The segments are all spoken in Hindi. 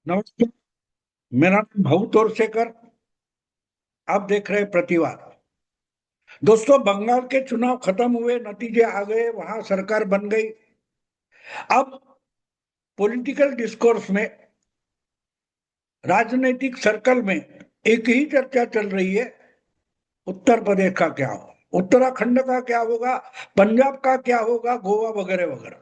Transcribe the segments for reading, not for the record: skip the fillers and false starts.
नमस्ते। मेरा नाम भाऊ तोरसेकर। आप देख रहे हैं प्रतिवाद। दोस्तों, बंगाल के चुनाव खत्म हुए, नतीजे आ गए, वहां सरकार बन गई। अब पॉलिटिकल डिस्कोर्स में, राजनीतिक सर्कल में एक ही चर्चा चल रही है। उत्तर प्रदेश का क्या होगा, उत्तराखंड का क्या होगा, पंजाब का क्या होगा, गोवा वगैरह वगैरह।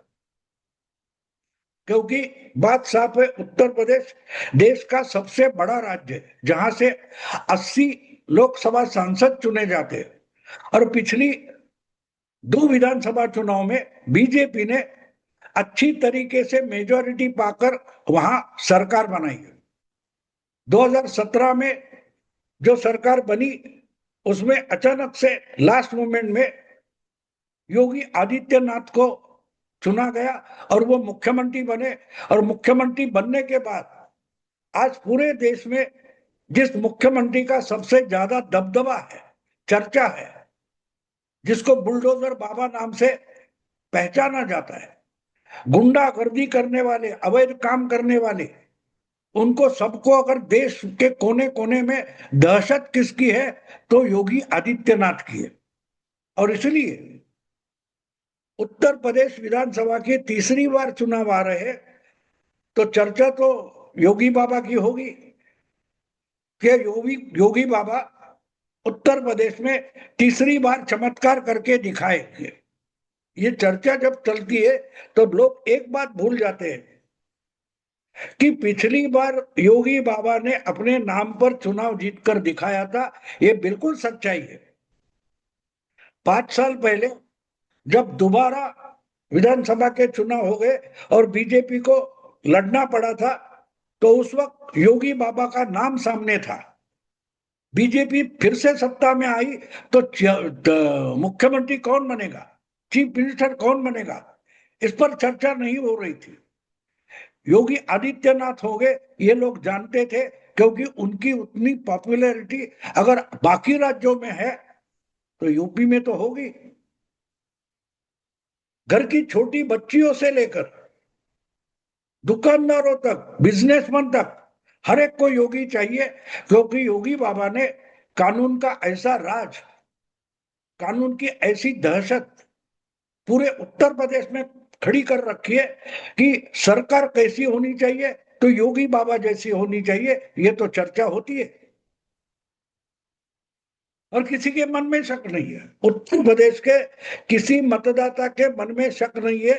क्योंकि बात साफ है, उत्तर प्रदेश देश का सबसे बड़ा राज्य है, जहां से 80 लोकसभा सांसद चुने जाते हैं। और पिछली दो विधानसभा चुनाव में बीजेपी ने अच्छी तरीके से मेजोरिटी पाकर वहां सरकार बनाई है। 2017 में जो सरकार बनी, उसमें अचानक से लास्ट मोमेंट में योगी आदित्यनाथ को चुना गया और वो मुख्यमंत्री बने। और मुख्यमंत्री बनने के बाद आज पूरे देश में जिस मुख्यमंत्री का सबसे ज्यादा दबदबा है, चर्चा है, जिसको बुलडोजर बाबा नाम से पहचाना जाता है, गुंडागर्दी करने वाले, अवैध काम करने वाले, उनको सबको अगर देश के कोने कोने में दहशत किसकी है, तो योगी आदित्यनाथ की है। और इसलिए उत्तर प्रदेश विधानसभा की तीसरी बार चुनाव आ रहे हैं, तो चर्चा तो योगी बाबा की होगी कि योगी योगी बाबा उत्तर प्रदेश में तीसरी बार चमत्कार करके दिखाएंगे। ये चर्चा जब चलती है तो लोग एक बात भूल जाते हैं कि पिछली बार योगी बाबा ने अपने नाम पर चुनाव जीतकर दिखाया था। ये बिल्कुल सच्चाई है। 5 साल पहले जब दोबारा विधानसभा के चुनाव हो गए और बीजेपी को लड़ना पड़ा था, तो उस वक्त योगी बाबा का नाम सामने था। बीजेपी फिर से सत्ता में आई तो मुख्यमंत्री कौन बनेगा, चीफ मिनिस्टर कौन बनेगा, इस पर चर्चा नहीं हो रही थी। योगी आदित्यनाथ हो गए, ये लोग जानते थे, क्योंकि उनकी उतनी पॉपुलैरिटी अगर बाकी राज्यों में है तो यूपी में तो होगी। घर की छोटी बच्चियों से लेकर दुकानदारों तक, बिजनेसमैन तक, हर एक को योगी चाहिए। क्योंकि योगी बाबा ने कानून का ऐसा राज, कानून की ऐसी दहशत पूरे उत्तर प्रदेश में खड़ी कर रखी है कि सरकार कैसी होनी चाहिए, तो योगी बाबा जैसी होनी चाहिए, ये तो चर्चा होती है। और किसी के मन में शक नहीं है, उत्तर प्रदेश के किसी मतदाता के मन में शक नहीं है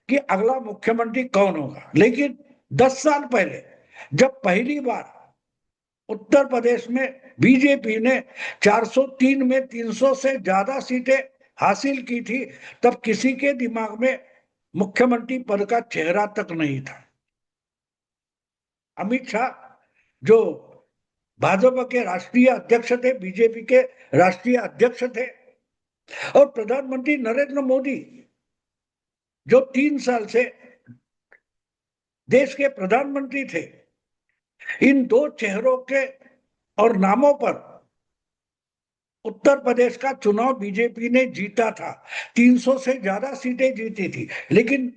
कि अगला मुख्यमंत्री कौन होगा। लेकिन 10 साल पहले जब पहली बार उत्तर प्रदेश में बीजेपी ने 403 में 300 से ज्यादा सीटें हासिल की थी, तब किसी के दिमाग में मुख्यमंत्री पद का चेहरा तक नहीं था। अमित शाह, जो भाजपा के राष्ट्रीय अध्यक्ष थे, बीजेपी के राष्ट्रीय अध्यक्ष थे, और प्रधानमंत्री नरेंद्र मोदी, जो 3 साल से देश के प्रधानमंत्री थे, इन दो चेहरों के और नामों पर उत्तर प्रदेश का चुनाव बीजेपी ने जीता था। 300 से ज्यादा सीटें जीती थी। लेकिन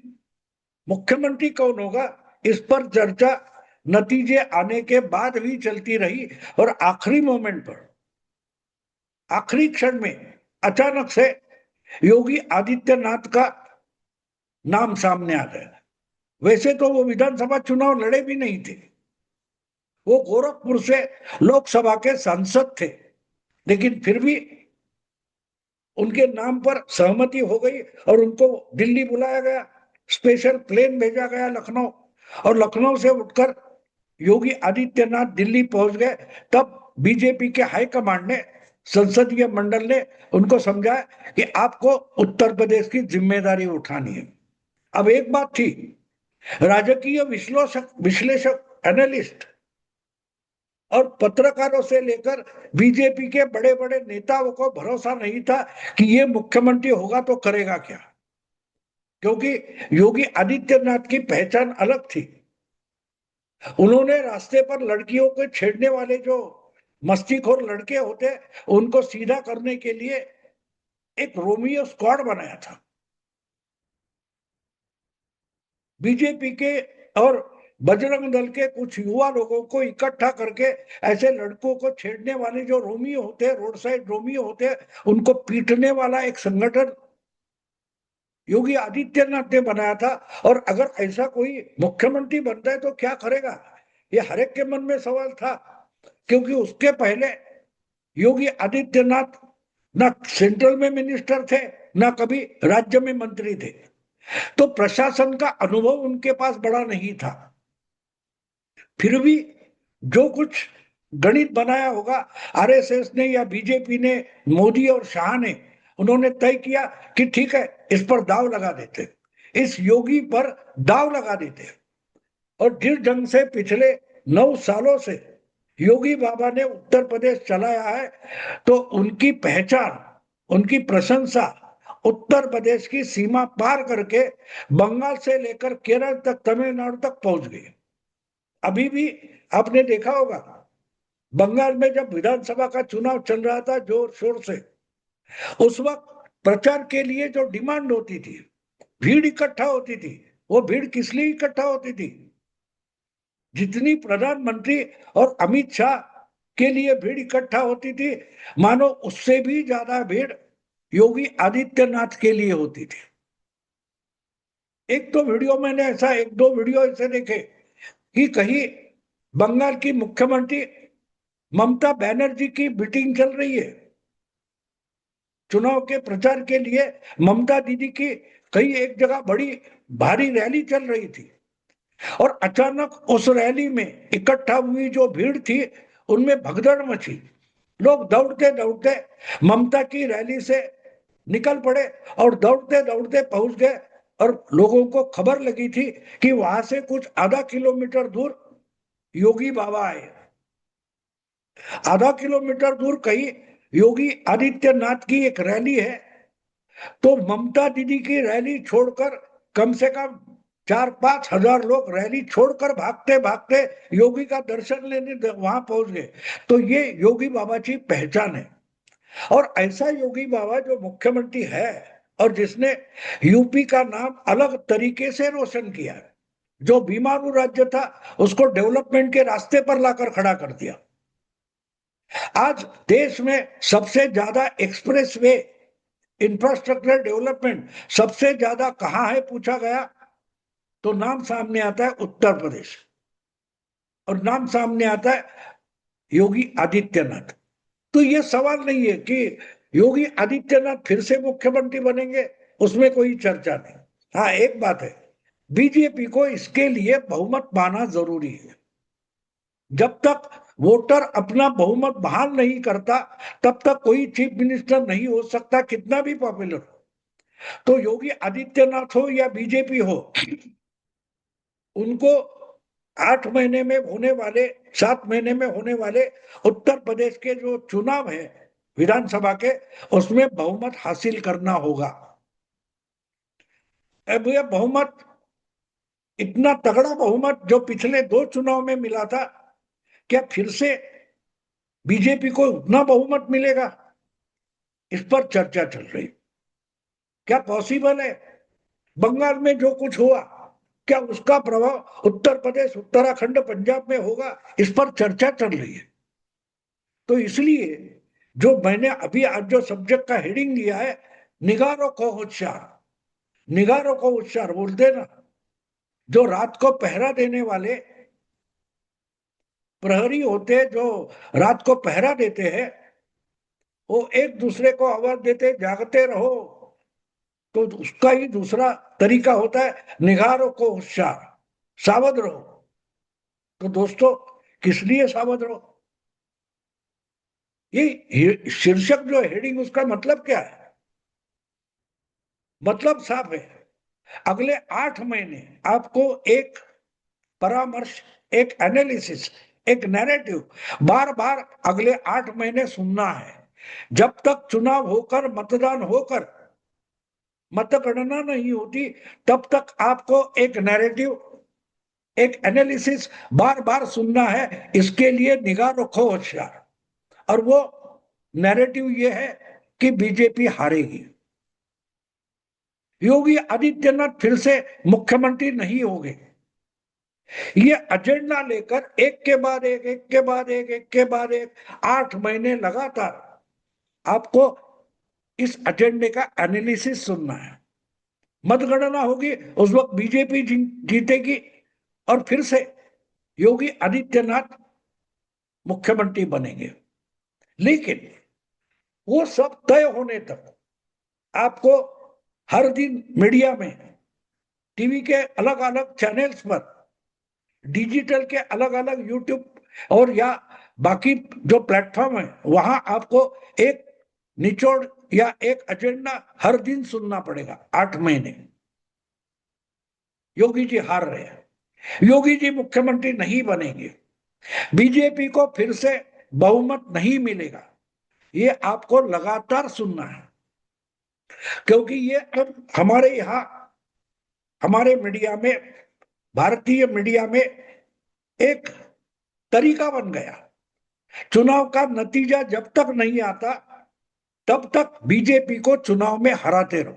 मुख्यमंत्री कौन होगा, इस पर चर्चा नतीजे आने के बाद भी चलती रही। और आखिरी मोमेंट पर, आखिरी क्षण में अचानक से योगी आदित्यनाथ का नाम सामने आ गया। वैसे तो वो विधानसभा चुनाव लड़े भी नहीं थे, वो गोरखपुर से लोकसभा के सांसद थे, लेकिन फिर भी उनके नाम पर सहमति हो गई और उनको दिल्ली बुलाया गया। स्पेशल प्लेन भेजा गया लखनऊ, और लखनऊ से उठकर योगी आदित्यनाथ दिल्ली पहुंच गए। तब बीजेपी के हाईकमांड ने, संसदीय मंडल ने उनको समझाया कि आपको उत्तर प्रदेश की जिम्मेदारी उठानी है। अब एक बात थी, राजकीय विश्लेषक विश्लेषक एनालिस्ट और पत्रकारों से लेकर बीजेपी के बड़े बड़े नेताओं को भरोसा नहीं था कि ये मुख्यमंत्री होगा तो करेगा क्या। क्योंकि योगी आदित्यनाथ की पहचान अलग थी। उन्होंने रास्ते पर लड़कियों को छेड़ने वाले जो मस्तीखोर लड़के होते, उनको सीधा करने के लिए एक रोमियो स्क्वाड बनाया था। बीजेपी के और बजरंग दल के कुछ युवा लोगों को इकट्ठा करके ऐसे लड़कों को छेड़ने वाले जो रोमियो होते हैं, रोड साइड रोमियो होते हैं, उनको पीटने वाला एक संगठन योगी आदित्यनाथ ने बनाया था। और अगर ऐसा कोई मुख्यमंत्री बनता है तो क्या करेगा, ये हर एक के मन में सवाल था। क्योंकि उसके पहले योगी आदित्यनाथ ना सेंट्रल में मिनिस्टर थे, ना कभी राज्य में मंत्री थे, तो प्रशासन का अनुभव उनके पास बड़ा नहीं था। फिर भी जो कुछ गणित बनाया होगा आरएसएस ने या बीजेपी ने, मोदी और शाह ने, उन्होंने तय किया कि ठीक है, इस पर दाव लगा देते, इस योगी पर दाव लगा देते। और जिस ढंग से पिछले 9 सालों से योगी बाबा ने उत्तर प्रदेश चलाया है, तो उनकी पहचान, उनकी प्रशंसा उत्तर प्रदेश की सीमा पार करके बंगाल से लेकर केरल तक, तमिलनाडु तक पहुंच गई। अभी भी आपने देखा होगा, बंगाल में जब विधानसभा का चुनाव चल रहा था जोर शोर से, उस वक्त प्रचार के लिए जो डिमांड होती थी, भीड़ इकट्ठा होती थी, वो भीड़ किस लिए इकट्ठा होती थी? जितनी प्रधानमंत्री और अमित शाह के लिए भीड़ इकट्ठा होती थी, मानो उससे भी ज्यादा भीड़ योगी आदित्यनाथ के लिए होती थी। एक तो वीडियो मैंने ऐसा, एक दो वीडियो ऐसे देखे कि कहीं बंगाल की मुख्यमंत्री ममता बनर्जी की मीटिंग चल रही है, चुनाव के प्रचार के लिए ममता दीदी की कहीं एक जगह बड़ी भारी रैली चल रही थी, और अचानक उस रैली में इकट्ठा हुई जो भीड़ थी, उनमें भगदड़ मची। लोग दौड़ते दौड़ते ममता की रैली से निकल पड़े और दौड़ते दौड़ते पहुंच गए। और लोगों को खबर लगी थी कि वहां से कुछ आधा किलोमीटर दूर योगी बाबा आए। आधा किलोमीटर दूर कहीं योगी आदित्यनाथ की एक रैली है, तो ममता दीदी की रैली छोड़कर कम से कम 4-5 हजार लोग रैली छोड़कर भागते भागते योगी का दर्शन लेने वहां पहुंच गए। तो ये योगी बाबा की पहचान है। और ऐसा योगी बाबा जो मुख्यमंत्री है और जिसने यूपी का नाम अलग तरीके से रोशन किया है, जो बीमारू राज्य था उसको डेवलपमेंट के रास्ते पर लाकर खड़ा कर दिया। आज देश में सबसे ज्यादा एक्सप्रेस वे इंफ्रास्ट्रक्चर डेवलपमेंट सबसे ज्यादा कहां है पूछा गया, तो नाम सामने आता है उत्तर प्रदेश, और नाम सामने आता है योगी आदित्यनाथ। तो ये सवाल नहीं है कि योगी आदित्यनाथ फिर से मुख्यमंत्री बनेंगे, उसमें कोई चर्चा नहीं। हाँ, एक बात है, बीजेपी को इसके लिए बहुमत पाना जरूरी है। जब तक वोटर अपना बहुमत बहाल नहीं करता, तब तक कोई चीफ मिनिस्टर नहीं हो सकता, कितना भी पॉपुलर हो। तो योगी आदित्यनाथ हो या बीजेपी हो, उनको 8 महीने में होने वाले, 7 महीने में होने वाले उत्तर प्रदेश के जो चुनाव है विधानसभा के, उसमें बहुमत हासिल करना होगा। अब यह बहुमत, इतना तगड़ा बहुमत जो पिछले 2 चुनाव में मिला था, क्या फिर से बीजेपी को उतना बहुमत मिलेगा? इस पर चर्चा चल रही। क्या पॉसिबल है? बंगाल में जो कुछ हुआ, क्या उसका प्रभाव उत्तर प्रदेश, उत्तराखंड, पंजाब में होगा? इस पर चर्चा चल रही है। तो इसलिए जो मैंने अभी आज जो सब्जेक्ट का हेडिंग दिया है, निगारों को होशियार, निगारों को होशियार बोलते ना, जो रात को पहरा देने वाले प्रहरी होते, जो रात को पहरा देते हैं, वो एक दूसरे को आवाज देते जागते रहो, तो उसका ही दूसरा तरीका होता है निगारों को होशियार, सावध रहो। तो दोस्तों, किस लिए सावध रहो? ये शीर्षक जो हेडिंग, उसका मतलब क्या है? मतलब साफ है, अगले 8 महीने आपको एक परामर्श, एक एनालिसिस, एक नैरेटिव बार बार अगले 8 महीने सुनना है। जब तक चुनाव होकर, मतदान होकर मतगणना नहीं होती, तब तक आपको एक नैरेटिव, एक एनालिसिस बार बार सुनना है। इसके लिए निगाह रखो होशियार। और वो नैरेटिव ये है कि बीजेपी हारेगी, योगी आदित्यनाथ फिर से मुख्यमंत्री नहीं होंगे। ये एजेंडा लेकर एक के बाद एक, एक के बाद एक, एक के बाद एक 8 महीने लगातार आपको इस एजेंडे का एनालिसिस सुनना है। मतगणना होगी, उस वक्त बीजेपी जीतेगी और फिर से योगी आदित्यनाथ मुख्यमंत्री बनेंगे। लेकिन वो सब तय होने तक आपको हर दिन मीडिया में, टीवी के अलग अलग चैनल्स पर, डिजिटल के अलग अलग यूट्यूब और या बाकी जो प्लेटफॉर्म है वहां आपको एक निचोड़ या एक एजेंडा हर दिन सुनना पड़ेगा। 8 महीने योगी जी हार रहे हैं, योगी जी मुख्यमंत्री नहीं बनेंगे, बीजेपी को फिर से बहुमत नहीं मिलेगा, ये आपको लगातार सुनना है। क्योंकि ये अब हमारे यहाँ, हमारे मीडिया में, भारतीय मीडिया में एक तरीका बन गया। चुनाव का नतीजा जब तक नहीं आता तब तक बीजेपी को चुनाव में हराते रहो।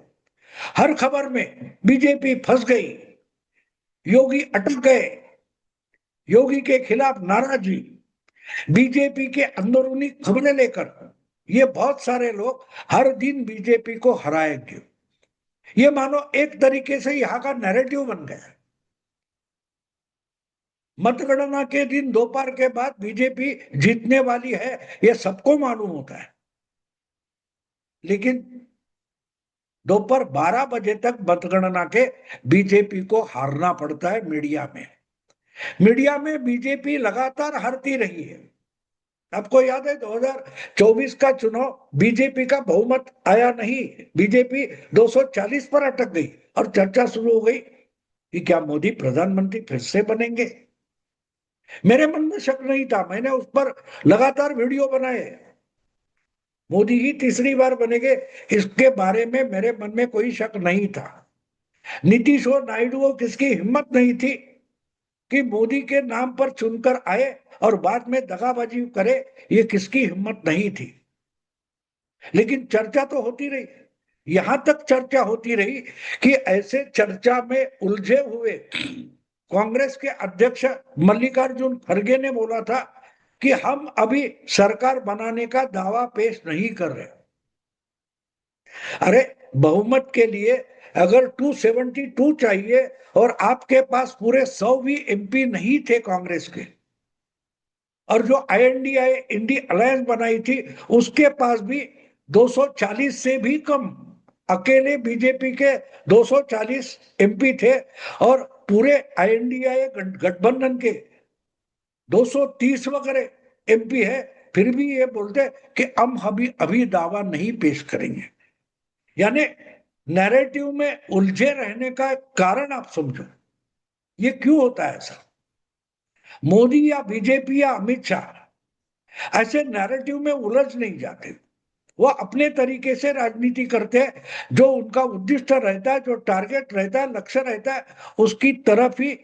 हर खबर में बीजेपी फंस गई, योगी अटक गए, योगी के खिलाफ नाराजगी, बीजेपी के अंदरूनी खबरें लेकर ये बहुत सारे लोग हर दिन बीजेपी को हराएंगे, ये मानो एक तरीके से यहाँ का नैरेटिव बन गया। मतगणना के दिन दोपहर के बाद बीजेपी जीतने वाली है, ये सबको मालूम होता है, लेकिन दोपहर 12 बजे तक मतगणना के बीजेपी को हारना पड़ता है। मीडिया में बीजेपी लगातार हारती रही है। आपको याद है 2024 का चुनाव बीजेपी का बहुमत आया नहीं, बीजेपी 240 पर अटक गई और चर्चा शुरू हो गई कि क्या मोदी प्रधानमंत्री फिर से बनेंगे। मेरे मन में शक नहीं था, मैंने उस पर लगातार वीडियो बनाए। मोदी ही तीसरी बार बनेंगे इसके बारे में मेरे मन में कोई शक नहीं था। नीतीश और नायडू को किसकी हिम्मत नहीं थी कि मोदी के नाम पर चुनकर आए और बाद में दगाबाजी करे, ये किसकी हिम्मत नहीं थी। लेकिन चर्चा तो होती रही, यहां तक चर्चा होती रही कि ऐसे चर्चा में उलझे हुए कांग्रेस के अध्यक्ष मल्लिकार्जुन खड़गे ने बोला था कि हम अभी सरकार बनाने का दावा पेश नहीं कर रहे। अरे बहुमत के लिए अगर 272 चाहिए और आपके पास पूरे 100 भी एमपी नहीं थे कांग्रेस के, और जो आईएनडीआई इंडी अलायंस बनाई थी उसके पास भी 240 से भी कम, अकेले बीजेपी के 240 एमपी थे और पूरे आईएनडीआई गठबंधन के 230 वगैरह एमपी है, फिर भी ये बोलते कि हम अभी दावा नहीं पेश करेंगे। यानी नैरेटिव में उलझे रहने का कारण आप समझो, ये क्यों होता है ऐसा। मोदी या बीजेपी या अमित शाह ऐसे नैरेटिव में उलझ नहीं जाते, वो अपने तरीके से राजनीति करते हैं, जो उनका उद्देश्य रहता है, जो टारगेट रहता है, लक्ष्य रहता है, उसकी तरफ ही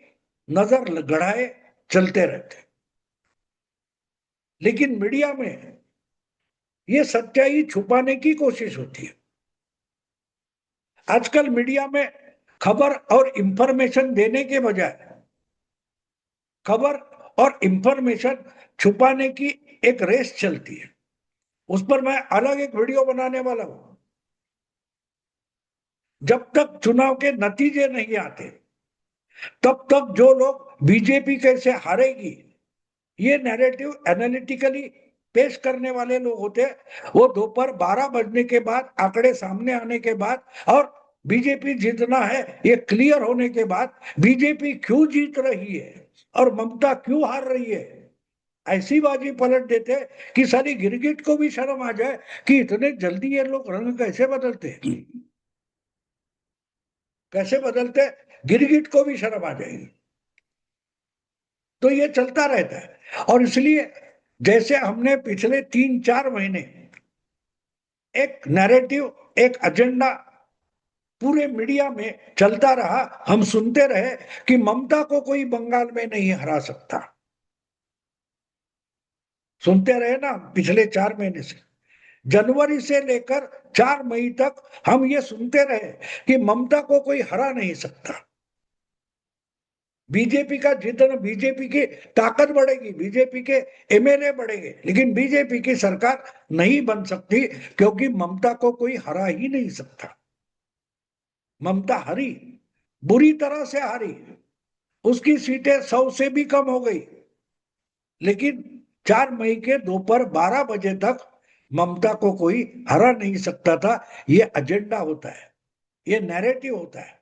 नजर गड़ाए चलते रहते। लेकिन मीडिया में ये सच्चाई छुपाने की कोशिश होती है। आजकल मीडिया में खबर और इंफॉर्मेशन देने के बजाय खबर और इंफॉर्मेशन छुपाने की एक रेस चलती है। उस पर मैं अलग एक वीडियो बनाने वाला हूं। जब तक चुनाव के नतीजे नहीं आते तब तक जो लोग बीजेपी कैसे हारेगी ये नैरेटिव एनालिटिकली पेश करने वाले लोग होते हैं, वो दोपहर 12 बजने के बाद, आंकड़े सामने आने के बाद और बीजेपी जीतना है ये क्लियर होने के बाद, बीजेपी क्यों जीत रही है और ममता क्यों हार रही है, ऐसी बाजी पलट देते कि सारी गिरगिट को भी शर्म आ जाए कि इतने जल्दी ये लोग रंग कैसे बदलते, कैसे बदलते, गिरगिट को भी शर्म आ जाएगी। तो ये चलता रहता है और इसलिए जैसे हमने पिछले 3-4 महीने एक नैरेटिव, एक एजेंडा पूरे मीडिया में चलता रहा, हम सुनते रहे कि ममता को कोई बंगाल में नहीं हरा सकता, सुनते रहे ना पिछले 4 महीने से। जनवरी से लेकर 4 मई तक हम ये सुनते रहे कि ममता को कोई हरा नहीं सकता। बीजेपी का जितना बीजेपी की ताकत बढ़ेगी, बीजेपी के एमएलए बढ़ेंगे, लेकिन बीजेपी की सरकार नहीं बन सकती, क्योंकि ममता को कोई हरा ही नहीं सकता। ममता हारी, बुरी तरह से हारी, उसकी सीटें 100 से भी कम हो गई, लेकिन 4 मई के दोपहर 12 बजे तक ममता को कोई हरा नहीं सकता था। ये एजेंडा होता है, ये नैरेटिव होता है।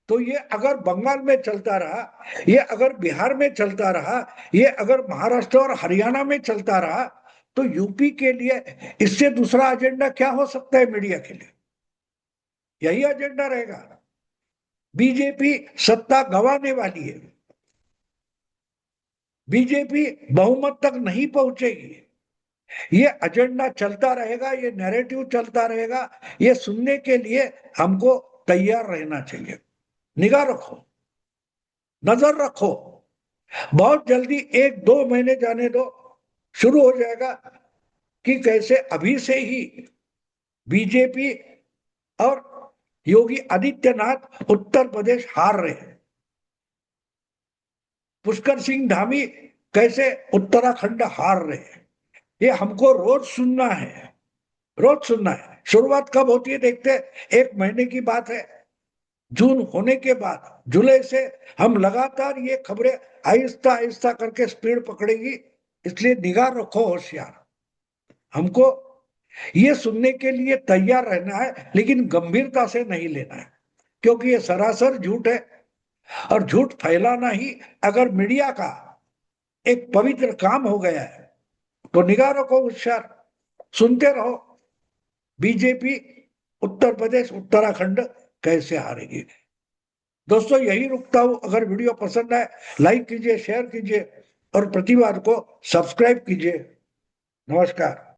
तो ये अगर बंगाल में चलता रहा, ये अगर बिहार में चलता रहा, ये अगर महाराष्ट्र और हरियाणा में चलता रहा, तो यूपी के लिए इससे दूसरा एजेंडा क्या हो सकता है? मीडिया के लिए यही एजेंडा रहेगा। बीजेपी सत्ता गंवाने वाली है, बीजेपी बहुमत तक नहीं पहुंचेगी। ये एजेंडा चलता रहेगा, ये नैरेटिव चलता रहेगा। ये सुनने के लिए हमको तैयार रहना चाहिए। निगाह रखो, नजर रखो। बहुत जल्दी 1-2 महीने जाने दो, शुरू हो जाएगा कि कैसे अभी से ही बीजेपी और योगी आदित्यनाथ उत्तर प्रदेश हार रहे हैं। पुष्कर सिंह धामी कैसे उत्तराखंड हार रहे हैं। ये हमको रोज सुनना है, रोज सुनना है। शुरुआत कब होती है देखते हैं, 1 महीने की बात है। जून होने के बाद जुलाई से हम लगातार ये खबरें आहिस्ता आहिस्ता करके स्पीड पकड़ेगी। इसलिए निगाह रखो, होशियार। हमको ये सुनने के लिए तैयार रहना है, लेकिन गंभीरता से नहीं लेना है, क्योंकि ये सरासर झूठ है। और झूठ फैलाना ही अगर मीडिया का एक पवित्र काम हो गया है, तो निगाह रखो, होशियार। सुनते रहो, बीजेपी उत्तर प्रदेश उत्तराखंड कैसे हारेगी। दोस्तों यही रुकता हूं। अगर वीडियो पसंद आए, लाइक कीजिए, शेयर कीजिए और प्रतिवाद को सब्सक्राइब कीजिए। नमस्कार।